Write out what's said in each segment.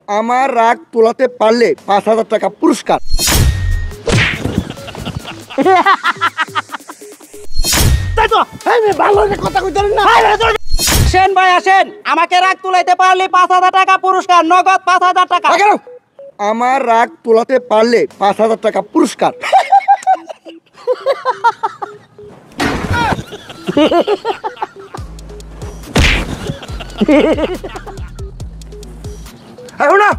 আমার রাগ তোলাতে পারলে ৫,০০০ টাকা পুরস্কার। আসেন ভাই আসেন, আমাকে রাগ তুলাইতে পারলে ৫,০০০ টাকা পুরস্কার, নগদ ৫,০০০ টাকা। আমার রাগ তোলাতে পারলে ৫,০০০ টাকা পুরস্কার। না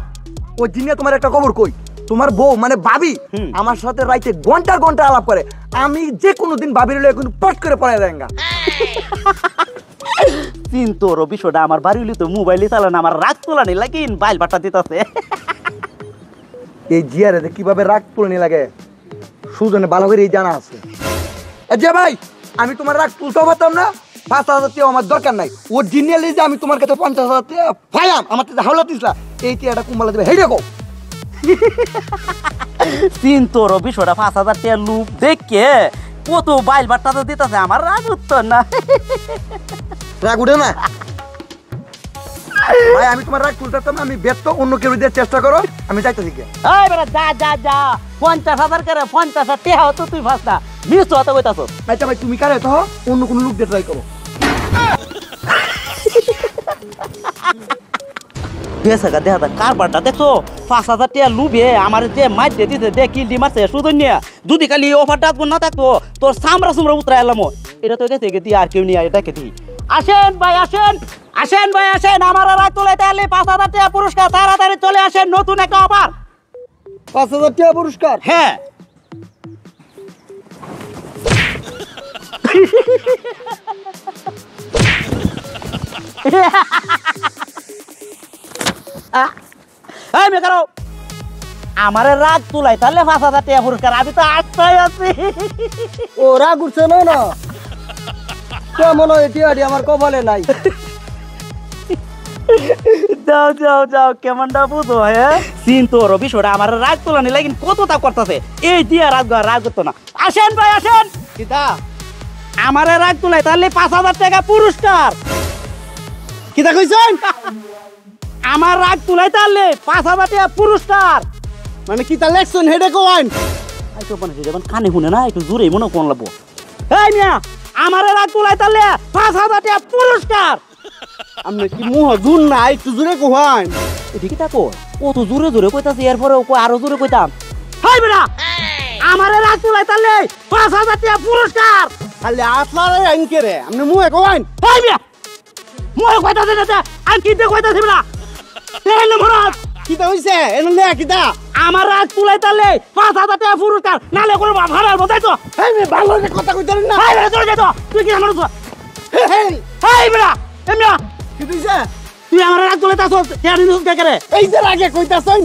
ওই দিনে তোমার একটা খবর কই, তোমার বউ মানে ভাবি আমার সাথে রাইতে ঘন্টার ঘন্টা আলাপ করে, আমি যে কোনোদিন ভাবির হলে এখন পট করে পড়ায় দেঙ্গা। তোর বিষয়টা আমার বাড়ি হইলে তো মোবাইলে চালান, আমার রাগ তোলানি লাগে বাইল বাটা দিতেছে। এই জিয়ারে কিভাবে রাগ তুলে লাগে সুজনে ভালো করে জানা আছে। যে ভাই আমি তোমার রাগ তুলতেও পারতাম না, ৫,০০০ টাকা আমার দরকার নাই। ওর জিনিয়ালি যে আমি তোমার কাছে ৫০,০০০ টাকা পাইলাম, আমার কাছে হাওলা দিছিলা, এই টাকাটা কুম্বালা দেবে, হেই দেখো। তোর বিষয়টা ৫,০০০ টাকা লুপ দেখে কত বাইল বাটা তো দিতেছে, আমার রাগ উত্তর না। রাগ উঠে না ভাই, আমি তোমার রাগ তুলতে পারতাম না, আমি ব্যর্থ, অন্য কেউ দিয়ে চেষ্টা করো, আমি যাইতেছি। এই বেটা যা যা যা, ৫০,০০০ করে ৫০ টাকা তো তুই ফাঁসটা মিস তো হতে কইতাছ। আচ্ছা ভাই তুমি কারে তো অন্য কোনো লোক দিয়ে ট্রাই করো। দেখা দেখা কারবারটা দেখছো, ৫,০০০ টাকা লুবে আমার যে মাছ দিয়ে দিতে দে কিল দিয়ে মারছে সুদন নিয়ে, যদি খালি অফারটা না থাকতো তোর সামরা সুমরা উতরা এলাম। এটা তো গেছে গেতি আর কেউ নিয়ে এটা কেতি। আসেন ভাই আসেন, আসেন ভাই আসেন, আমার রাগ তোলে তাহলে ৫,০০০ টাকা পুরস্কার, তাড়াতাড়ি চলে আসেন, নতুন একটা অফার। ৫,০০০ টাকা পুরস্কার? হ্যাঁ। আমার রাগ তুলাই তাহলে ৫,০০০ টাকা পুরস্কার, আমি তো আটটাই আছি। ও রাগ উঠছে না না, কেমন হয়েছে আমার কপালে নাই। যাও যাও যাও, কেমনটা বুঝো? হ্যাঁ তোর বিষয়টা আমার রাগ তোলানি লাগিন কতটা করতেছে, এই দিয়া রাগ করতো না। আসেন ভাই আসেন, আমার রাগ তুলাই তাহলে ৫,০০০ টাকা পুরস্কার। কিতা কইছেন? আমার রাগ তুলাই তাহলে ৫,০০০ টাকা পুরস্কার। মানে কিতা লেখছেন হেডে কোয়াইন? আইতো মানে যেমন কানে শুনে না, একটু জোরে মনে কোন লাগবো। এই মিয়া, আমার রাগ তুলাই তাহলে ৫,০০০ টাকা পুরস্কার। আপনি কি মুহ জুন না, একটু জোরে কোয়াইন। এদিকে তাকো, ও তো জোরে জোরে কইতাছে, এরপরে আরো জোরে কইতাম। হাই বেটা, আমার রাগ তুলাই তাহলে ৫,০০০ টাকা পুরস্কার। খালি আপনার আইনকে রে, আপনি মুহে কোয়াইন। হাই মিয়া, মুহে কইতাছে না, আমি কিতে কইতাছি না। তেল মরাদ কিতা হইছে এনলে কিতা? আমার রাগ তুলাই তাহলে ৫,০০০ টাকা পুরস্কার, নালে কোনো ভাড়া বতাই তো। এই মে ভালো করে কথা কইতারেন না। হাই বেটা চলে যা তো, তুই কি আমার হেই হাই বেটা এমিয়া, কি কইছে? তুই আমার রাগ তুলাই তাছস, কেন নিউজ কে করে? এই যে আগে কইতাছেন